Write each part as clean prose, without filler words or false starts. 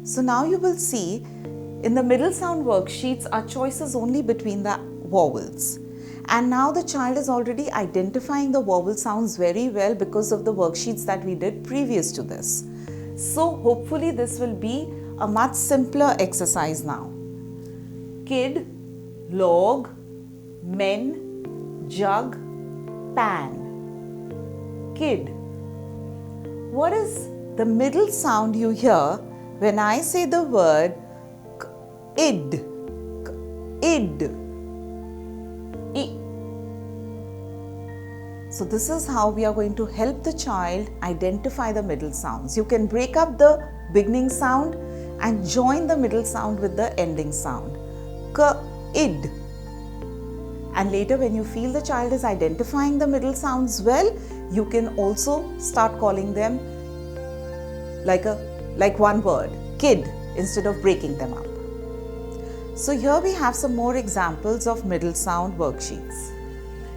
So now you will see in the middle sound worksheets our choice is only between the vowels. And now the child is already identifying the vowel sounds very well because of the worksheets that we did previous to this. So hopefully this will be a much simpler exercise now. Kid, log, men, jug, pan. Kid. What is the middle sound you hear when I say the word id? Id. I. So this is how we are going to help the child identify the middle sounds. You can break up the beginning sound and join the middle sound with the ending sound. K, id. And later when you feel the child is identifying the middle sounds well, you can also start calling them like one word, kid, instead of breaking them up. So here we have some more examples of middle sound worksheets.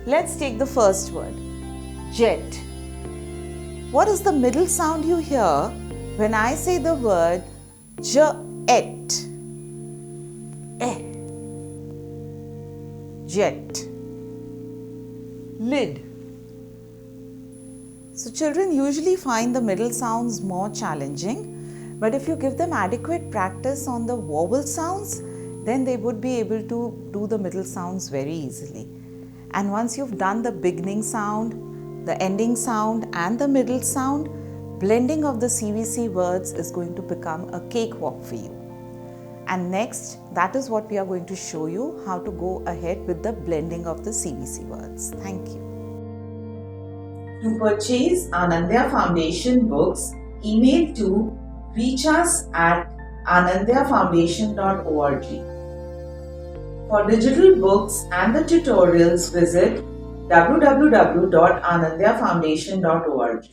Let's take the first word, jet. What is the middle sound you hear when I say the word jet? Jet. Lid. So children usually find the middle sounds more challenging, but if you give them adequate practice on the vowel sounds, then they would be able to do the middle sounds very easily. And once you've done the beginning sound, the ending sound and the middle sound, blending of the CVC words is going to become a cakewalk for you. And next, that is what we are going to show you, how to go ahead with the blending of the CVC words. Thank you. To purchase Anandaya Foundation books, email to reachus@anandayafoundation.org. For digital books and the tutorials, visit www.anandayafoundation.org.